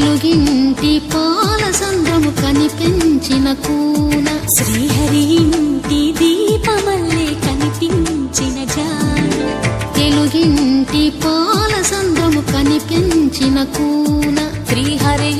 తెలుగింటి పాల సంద్రము కనిపించిన కూన శ్రీహరి ఇంటి దీపమల్లే కనిపించిన జాన తెలుగింటి పాల సంద్రము కనిపించిన కూన శ్రీహరి